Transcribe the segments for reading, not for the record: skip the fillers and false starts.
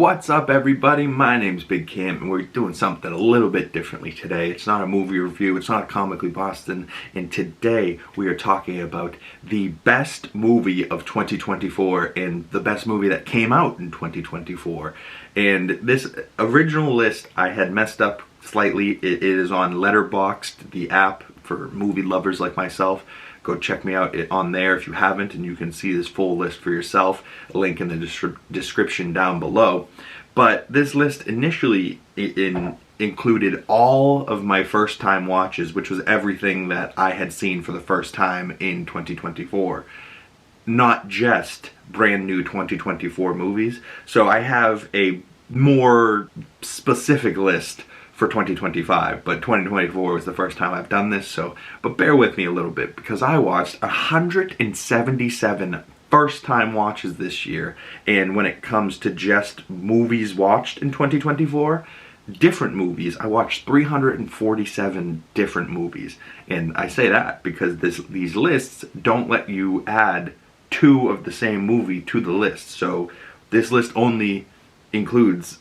What's up, everybody? My name's Big Cam, and we're doing something a little bit differently today. It's not a movie review, it's not Comically Boston, and today we are talking about the best movie of 2024 and the best movie that came out in 2024. And this original list I had messed up slightly. It is on LETTERBOXD, the app for movie lovers like myself. Go check me out on there if you haven't, and you can see this full list for yourself. A link in the description down below. But this list initially included all of my first time watches, which was everything that I had seen for the first time in 2024. Not just brand new 2024 movies. So I have a more specific list for 2025, but 2024 was the first time I've done this, but bear with me a little bit, because I watched 177 first time watches this year, and when it comes to just movies watched in 2024, different movies, I watched 347 different movies. And I say that because these lists don't let you add two of the same movie to the list, so this list only includes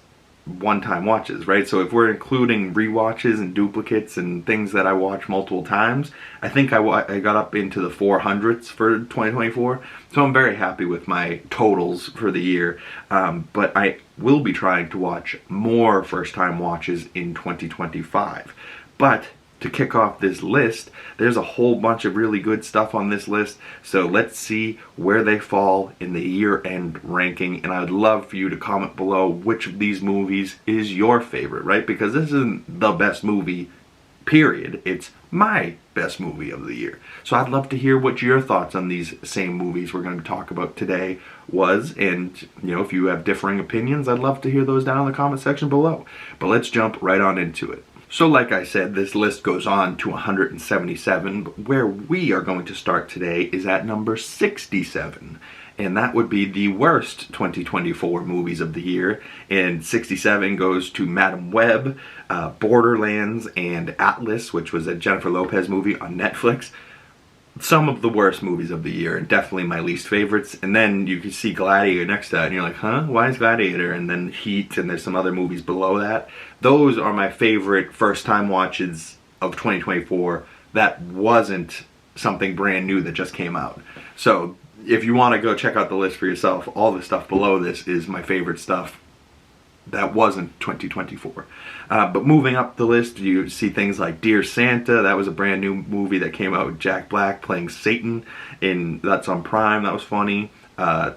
one-time watches, right? So if we're including rewatches and duplicates and things that I watch multiple times, I think I got up into the 400s for 2024. So I'm very happy with my totals for the year. But I will be trying to watch more first-time watches in 2025. But to kick off this list, there's a whole bunch of really good stuff on this list, so let's see where they fall in the year-end ranking, and I'd love for you to comment below which of these movies is your favorite, right? Because this isn't the best movie, period. It's my best movie of the year. So I'd love to hear what your thoughts on these same movies we're going to talk about today was, and if you have differing opinions, I'd love to hear those down in the comment section below. But let's jump right on into it. So like I said, this list goes on to 177, but where we are going to start today is at number 67. And that would be the worst 2024 movies of the year. And 67 goes to Madam Web, Borderlands, and Atlas, which was a Jennifer Lopez movie on Netflix. Some of the worst movies of the year, and definitely my least favorites. And then you can see Gladiator next to that, and you're like, huh? Why is Gladiator? And then Heat, and there's some other movies below that. Those are my favorite first-time watches of 2024 that wasn't something brand new that just came out. So if you want to go check out the list for yourself, all the stuff below this is my favorite stuff that wasn't 2024. But moving up the list, you see things like Dear Santa. That was a brand new movie that came out with Jack Black playing Satan, and that's on Prime. That was funny.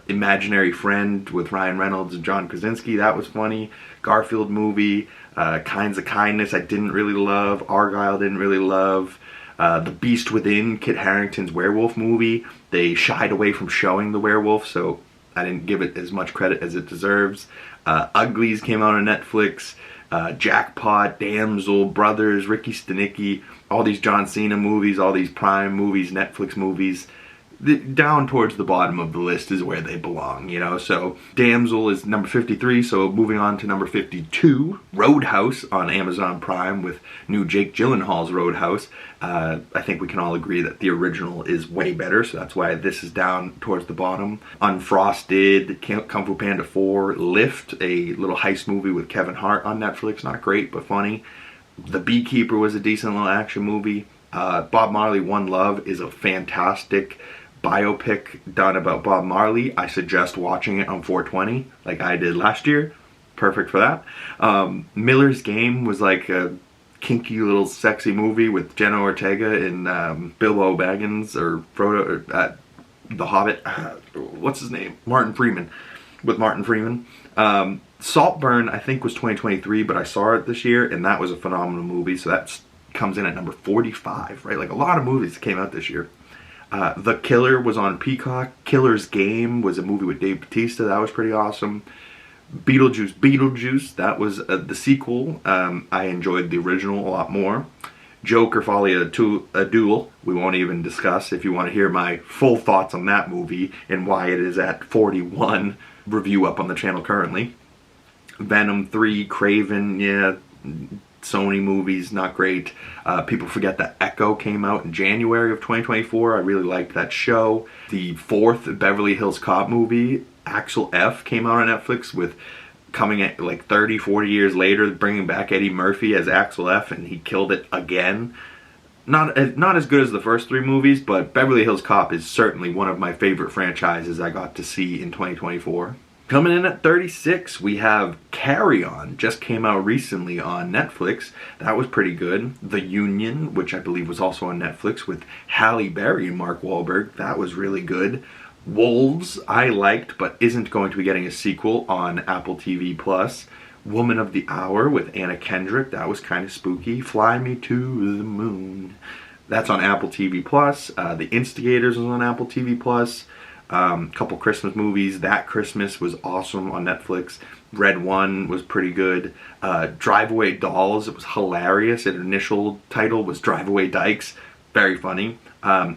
Imaginary Friend with Ryan Reynolds and John Krasinski. That was funny. Garfield movie. Kinds of Kindness I didn't really love. Argyle didn't really love. The Beast Within, Kit Harington's werewolf movie. They shied away from showing the werewolf, so I didn't give it as much credit as it deserves. Uglies came out on Netflix. Jackpot, Damsel, Brothers, Ricky Stenicki, all these John Cena movies, all these Prime movies, Netflix movies. Down towards the bottom of the list is where they belong, So Damsel is number 53, so moving on to number 52. Roadhouse on Amazon Prime with new Jake Gyllenhaal's Roadhouse. I think we can all agree that the original is way better, so that's why this is down towards the bottom. Unfrosted, Kung Fu Panda 4, Lift, a little heist movie with Kevin Hart on Netflix. Not great, but funny. The Beekeeper was a decent little action movie. Bob Marley, One Love is a fantastic biopic done about Bob Marley. I suggest watching it on 420 like I did last year. Perfect for that. Miller's Game was like a kinky little sexy movie with Jenna Ortega and Bilbo Baggins, or Frodo, or The Hobbit. What's his name? Martin Freeman. With Martin Freeman. Saltburn I think was 2023, but I saw it this year, and that was a phenomenal movie, so that comes in at number 45, right? Like a lot of movies that came out this year. The Killer was on Peacock. Killer's Game was a movie with Dave Bautista. That was pretty awesome. Beetlejuice, that was the sequel. I enjoyed the original a lot more. Joker Folly a Duel, we won't even discuss if you want to hear my full thoughts on that movie and why it is at 41, review up on the channel currently. Venom 3, Craven, yeah, Sony movies, not great. People forget that Echo came out in January of 2024. I really liked that show. The fourth Beverly Hills Cop movie, Axel F, came out on Netflix with coming at like 30, 40 years later, bringing back Eddie Murphy as Axel F, and he killed it again. Not as good as the first 3 movies, but Beverly Hills Cop is certainly one of my favorite franchises I got to see in 2024. Coming in at 36, we have Carry On. Just came out recently on Netflix. That was pretty good. The Union, which I believe was also on Netflix with Halle Berry and Mark Wahlberg. That was really good. Wolves, I liked, but isn't going to be getting a sequel on Apple TV+. Woman of the Hour with Anna Kendrick. That was kind of spooky. Fly Me to the Moon. That's on Apple TV+. The Instigators was on Apple TV+. Couple Christmas movies. That Christmas was awesome on Netflix. Red One was pretty good. Drive Away Dolls, it was hilarious. Its initial title was Drive Away Dykes. Very funny.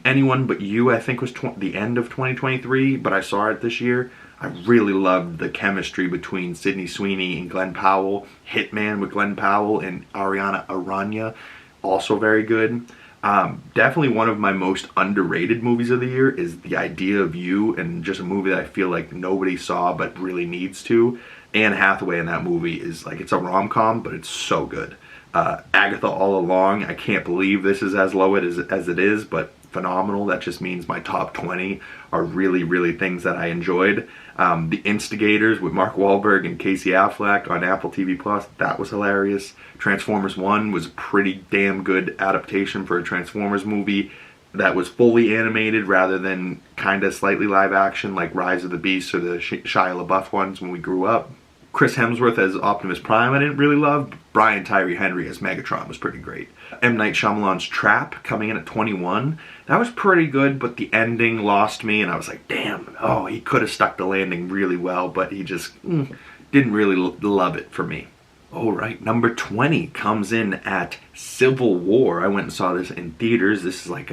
Anyone But You, I think, was the end of 2023, but I saw it this year. I really loved the chemistry between Sydney Sweeney and Glenn Powell. Hitman with Glenn Powell and Ariana Aranya, also very good. Definitely one of my most underrated movies of the year is The Idea of You, and just a movie that I feel like nobody saw but really needs to. Anne Hathaway in that movie is like, it's a rom-com, but it's so good. Agatha All Along, I can't believe this is as low as it is, but phenomenal. That just means my top 20 are really, really things that I enjoyed. The Instigators with Mark Wahlberg and Casey Affleck on Apple TV+, that was hilarious. Transformers 1 was a pretty damn good adaptation for a Transformers movie that was fully animated rather than kind of slightly live action like Rise of the Beasts or the Shia LaBeouf ones when we grew up. Chris Hemsworth as Optimus Prime I didn't really love. Brian Tyree Henry as Megatron was pretty great. M. Night Shyamalan's Trap coming in at 21. That was pretty good, but the ending lost me, and I was like, damn, oh, he could have stuck the landing really well, but he just didn't really love it for me. Alright, number 20 comes in at Civil War. I went and saw this in theaters. This is like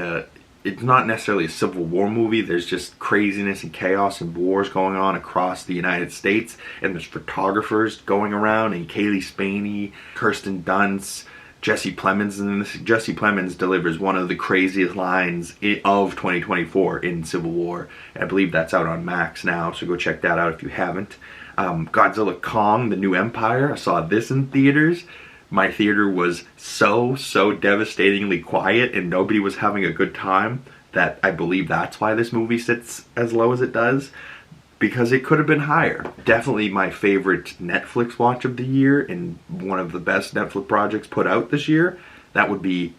it's not necessarily a Civil War movie. There's just craziness and chaos and wars going on across the United States. And there's photographers going around, and Kaylee Spaney, Kirsten Dunst, Jesse Plemons. And Jesse Plemons delivers one of the craziest lines of 2024 in Civil War. I believe that's out on Max now, so go check that out if you haven't. Godzilla Kong, The New Empire. I saw this in theaters. My theater was so devastatingly quiet and nobody was having a good time that I believe that's why this movie sits as low as it does, because it could have been higher. Definitely my favorite Netflix watch of the year and one of the best Netflix projects put out this year. That would be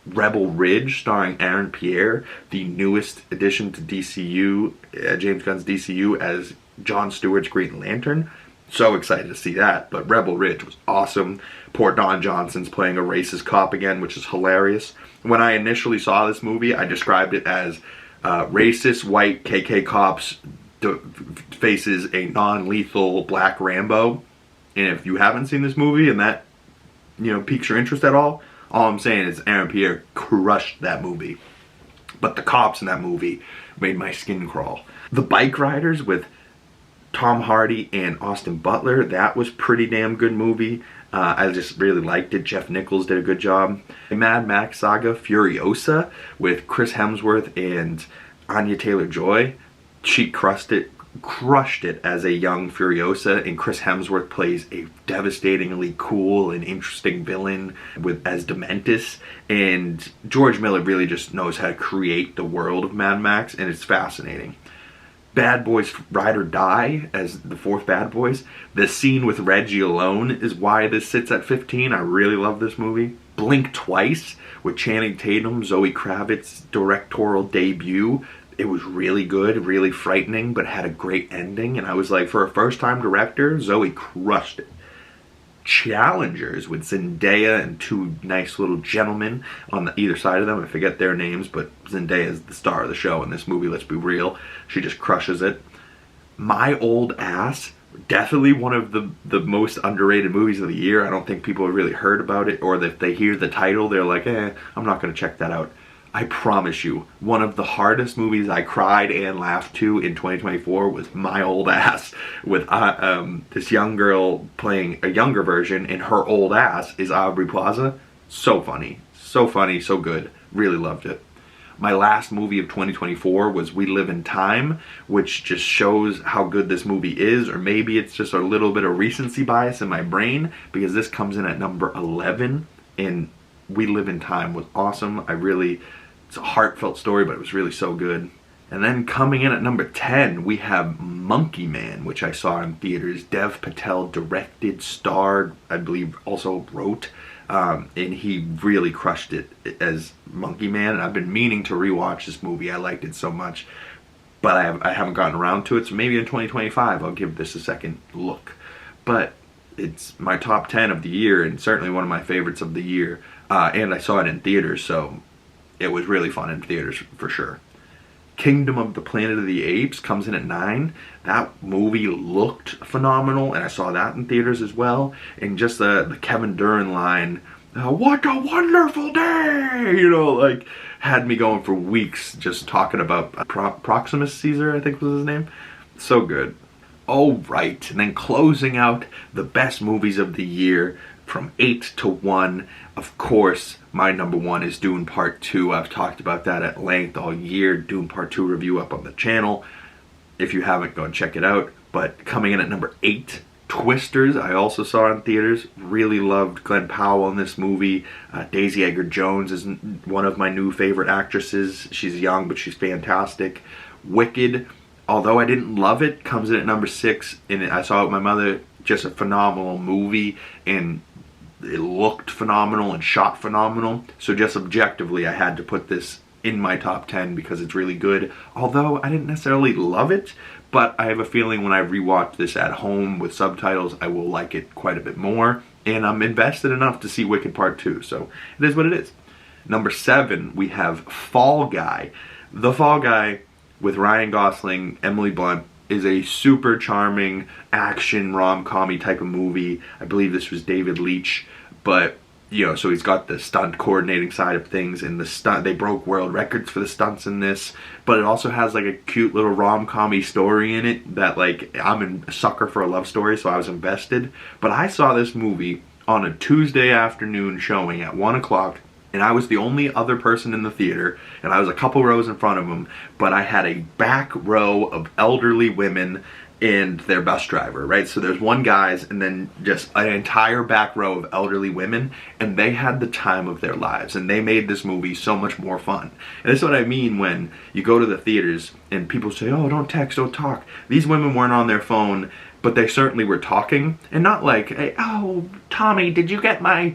Rebel Ridge, starring Aaron Pierre, the newest addition to DCU, James Gunn's DCU, as Jon Stewart's Green Lantern. So excited to see that, but Rebel Ridge was awesome. Poor Don Johnson's playing a racist cop again, which is hilarious. When I initially saw this movie, I described it as racist white KK cops faces a non-lethal black Rambo. And if you haven't seen this movie and that, piques your interest at all I'm saying is Aaron Pierre crushed that movie. But the cops in that movie made my skin crawl. The Bike Riders with Tom Hardy and Austin Butler, that was pretty damn good movie. I just really liked it. Jeff Nichols did a good job. The Mad Max Saga Furiosa with Chris Hemsworth and Anya Taylor-Joy. She crushed it as a young Furiosa, and Chris Hemsworth plays a devastatingly cool and interesting villain as Dementis. And George Miller really just knows how to create the world of Mad Max, and it's fascinating. Bad Boys Ride or Die as the fourth Bad Boys. The scene with Reggie alone is why this sits at 15. I really love this movie. Blink Twice with Channing Tatum, Zoe Kravitz's directorial debut. It was really good, really frightening, but had a great ending. And I was like, for a first-time director, Zoe crushed it. Challengers with Zendaya and two nice little gentlemen on either side of them. I forget their names, but Zendaya is the star of the show in this movie, let's be real. She just crushes it. My Old Ass, definitely one of the most underrated movies of the year. I don't think people have really heard about it, or that if they hear the title, they're like, I'm not going to check that out. I promise you, one of the hardest movies I cried and laughed to in 2024 was My Old Ass, with this young girl playing a younger version, and her old ass is Aubrey Plaza. So funny, so good. Really loved it. My last movie of 2024 was We Live in Time, which just shows how good this movie is, or maybe it's just a little bit of recency bias in my brain, because this comes in at number 11, and We Live in Time was awesome. It's a heartfelt story, but it was really so good. And then coming in at number 10, we have Monkey Man, which I saw in theaters. Dev Patel directed, starred, I believe also wrote, and he really crushed it as Monkey Man. And I've been meaning to rewatch this movie. I liked it so much, but I haven't gotten around to it. So maybe in 2025 I'll give this a second look. But it's my top 10 of the year, and certainly one of my favorites of the year. And I saw it in theaters, so it was really fun in theaters for sure. Kingdom of the Planet of the Apes comes in at 9. That movie looked phenomenal, and I saw that in theaters as well. And just the Kevin Durant line, "What a wonderful day!" Like, had me going for weeks just talking about Proximus Caesar, I think was his name. So good. Oh, right. And then closing out the best movies of the year from 8 to 1. Of course, my number 1 is Dune Part 2. I've talked about that at length all year. Dune Part 2 review up on the channel. If you haven't, go and check it out. But coming in at number 8, Twisters. I also saw in theaters. Really loved Glenn Powell in this movie. Daisy Edgar-Jones is one of my new favorite actresses. She's young, but she's fantastic. Wicked, although I didn't love it, comes in at number 6. And I saw it with my mother. Just a phenomenal movie, and it looked phenomenal and shot phenomenal. So just objectively, I had to put this in my top 10 because it's really good. Although I didn't necessarily love it, but I have a feeling when I rewatch this at home with subtitles, I will like it quite a bit more. And I'm invested enough to see Wicked Part 2, so it is what it is. Number 7, we have Fall Guy. The Fall Guy with Ryan Gosling, Emily Blunt, is a super charming action rom-com-y type of movie. I believe this was David Leitch, but so he's got the stunt coordinating side of things, and they broke world records for the stunts in this, but it also has like a cute little rom-com-y story in it that, like, I'm a sucker for a love story, so I was invested. But I saw this movie on a Tuesday afternoon showing at 1 o'clock, and I was the only other person in the theater, and I was a couple rows in front of them, but I had a back row of elderly women and their bus driver, right? So there's one guy's and then just an entire back row of elderly women, and they had the time of their lives, and they made this movie so much more fun. And that's what I mean when you go to the theaters and people say, "Oh, don't text, don't talk." These women weren't on their phone, but they certainly were talking, and not like, hey, "Oh, Tommy, did you get my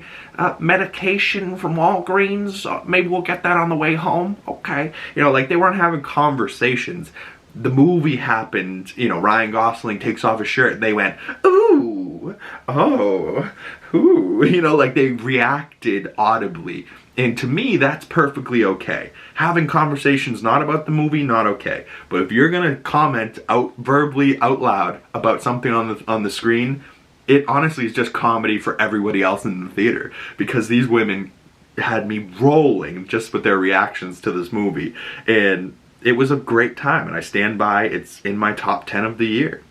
medication from Walgreens? Maybe we'll get that on the way home." Okay. Like, they weren't having conversations. The movie happened, Ryan Gosling takes off his shirt, and they went, "Ooh, oh, ooh," like they reacted audibly. And to me, that's perfectly okay. Having conversations not about the movie, not okay. But if you're gonna comment verbally out loud about something on the screen, it honestly is just comedy for everybody else in the theater, because these women had me rolling just with their reactions to this movie, and it was a great time, and I stand by. It's in my top 10 of the year.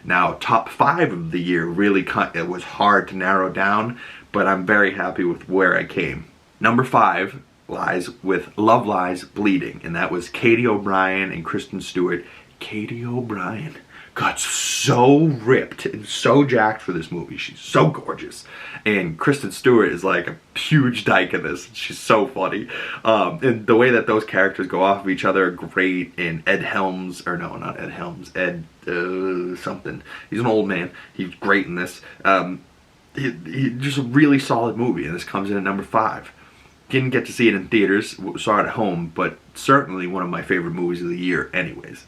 Now, top 5 of the year it was hard to narrow down, but I'm very happy with where I came. Number 5 lies with Love Lies Bleeding, and that was Katie O'Brien and Kristen Stewart. Katie O'Brien got so ripped and so jacked for this movie. She's so gorgeous. And Kristen Stewart is like a huge dyke in this. She's so funny. And the way that those characters go off of each other are great. And Ed Helms, or no, not Ed Helms, Ed something. He's an old man. He's great in this. Just a really solid movie, and this comes in at number 5. Didn't get to see it in theaters, saw it at home, but certainly one of my favorite movies of the year anyways.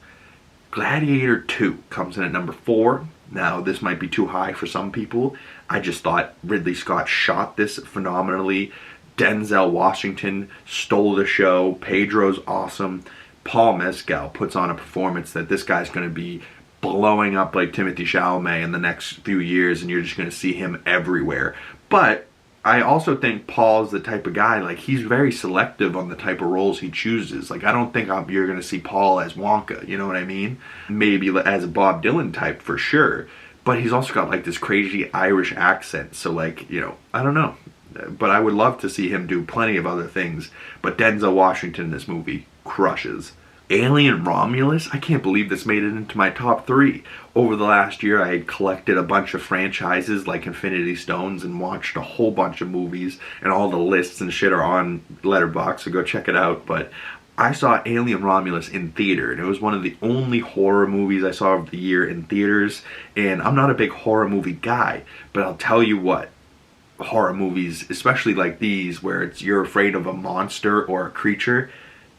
Gladiator 2 comes in at number 4. Now, this might be too high for some people. I just thought Ridley Scott shot this phenomenally. Denzel Washington stole the show. Pedro's awesome. Paul Mescal puts on a performance that this guy's going to be blowing up like Timothée Chalamet in the next few years, and you're just going to see him everywhere. But I also think Paul's the type of guy, like, he's very selective on the type of roles he chooses. Like, I don't think you're going to see Paul as Wonka, you know what I mean? Maybe as a Bob Dylan type, for sure. But he's also got, like, this crazy Irish accent. So, like, I don't know. But I would love to see him do plenty of other things. But Denzel Washington in this movie, crushes. Alien Romulus, I can't believe this made it into my top 3. Over the last year, I had collected a bunch of franchises like Infinity Stones and watched a whole bunch of movies, and all the lists and shit are on Letterboxd, so go check it out. But I saw Alien Romulus in theater, and it was one of the only horror movies I saw of the year in theaters. And I'm not a big horror movie guy, but I'll tell you what, horror movies, especially like these where you're afraid of a monster or a creature,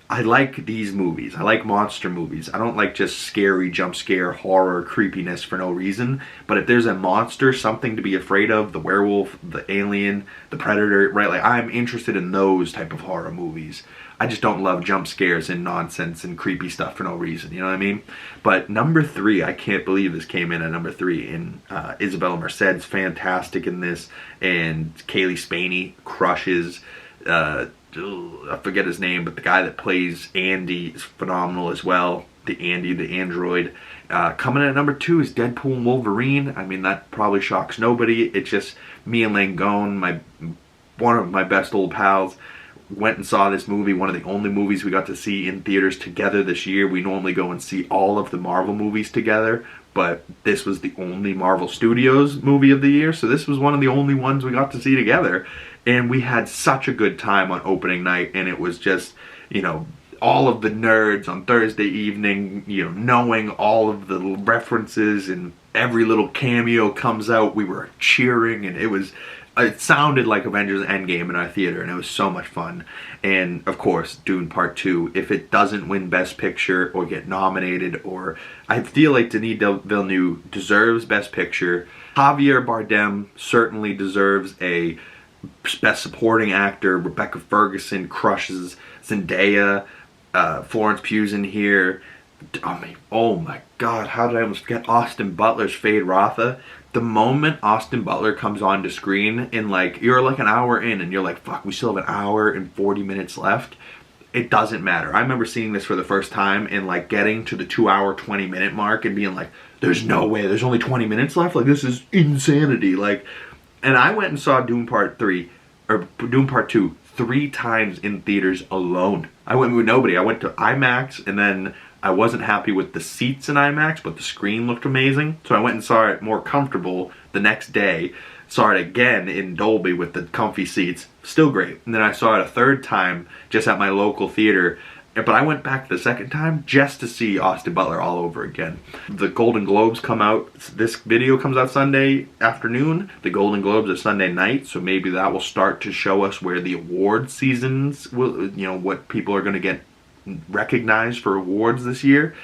I like these movies. I like monster movies. I don't like just scary jump scare horror creepiness for no reason. But if there's a monster, something to be afraid of, the werewolf, the alien, the predator, right? Like, I'm interested in those type of horror movies. I just don't love jump scares and nonsense and creepy stuff for no reason, you know what I mean? But number 3, I can't believe this came in at number 3. And Isabella Merced's fantastic in this, and Kaylee Spaney crushes. I forget his name, but the guy that plays Andy is phenomenal as well. The Andy, the android. Coming in at number 2 is Deadpool and Wolverine. I mean, that probably shocks nobody. It's just me and Langone, one of my best old pals, went and saw this movie, one of the only movies we got to see in theaters together this year. We normally go and see all of the Marvel movies together, but this was the only Marvel Studios movie of the year, so this was one of the only ones we got to see together. And we had such a good time on opening night, and it was just, you know, all of the nerds on Thursday evening, you know, knowing all of the references and every little cameo comes out, we were cheering, and it sounded like Avengers Endgame in our theater, and it was so much fun. And of course, Dune Part 2, if it doesn't win Best Picture or get nominated, or I feel like Denis Villeneuve deserves Best Picture. Javier Bardem certainly deserves a Best Supporting Actor. Rebecca Ferguson crushes. Zendaya, Florence Pugh's in here. Oh my god, how did I almost forget Austin Butler's Fade Rotha? The moment Austin Butler comes onto screen, and like, you're like an hour in and you're like, fuck, we still have an hour and 40 minutes left. It doesn't matter. I remember seeing this for the first time and like getting to the 2-hour 20-minute mark and being like, there's no way, there's only 20 minutes left? Like, this is insanity. Like, and I went and saw Dune Part 2 3 times in theaters alone. I went with nobody. I went to IMAX, and then I wasn't happy with the seats in IMAX, but the screen looked amazing. So I went and saw it more comfortable the next day. Saw it again in Dolby with the comfy seats. Still great. And then I saw it a 3rd time just at my local theater. But I went back the 2nd time just to see Austin Butler all over again. The Golden Globes come out. This video comes out Sunday afternoon. The Golden Globes are Sunday night, so maybe that will start to show us where the award seasons will, you know, what people are going to get recognized for awards this year.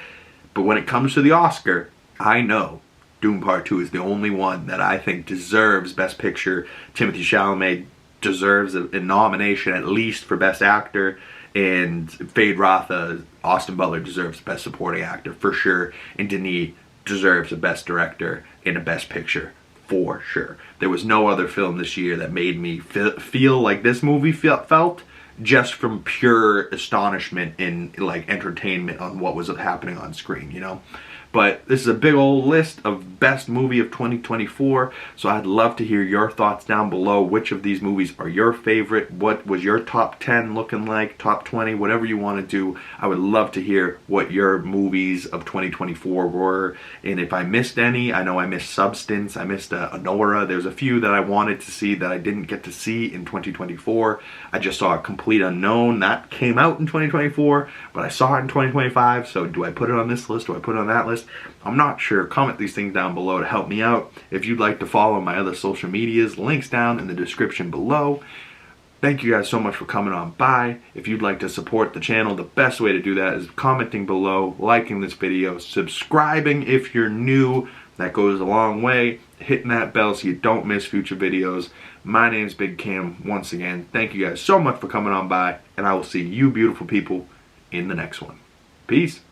But when it comes to the Oscar, I know Dune Part 2 is the only one that I think deserves Best Picture. Timothée Chalamet deserves a nomination at least for Best Actor. And Fade Rotha, Austin Butler deserves Best Supporting Actor for sure. And Denis deserves a Best Director and a Best Picture for sure. There was no other film this year that made me feel like this movie felt, just from pure astonishment and like entertainment on what was happening on screen, you know? But this is a big old list of best movie of 2024, so I'd love to hear your thoughts down below. Which of these movies are your favorite? What was your top 10 looking like? Top 20? Whatever you want to do. I would love to hear what your movies of 2024 were. And if I missed any, I know I missed Substance, I missed Honora. There's a few that I wanted to see that I didn't get to see in 2024. I just saw A Complete Unknown. That came out in 2024, but I saw it in 2025, so do I put it on this list? Do I put it on that list? I'm not sure. Comment these things down below to help me out. If you'd like to follow my other social medias, links down in the description below. Thank you guys so much for coming on by. If you'd like to support the channel, the best way to do that is commenting below, liking this video, subscribing if you're new. That goes a long way. Hitting that bell so you don't miss future videos. My name's Big Cam. Once again, thank you guys so much for coming on by, and I will see you beautiful people in the next one. Peace.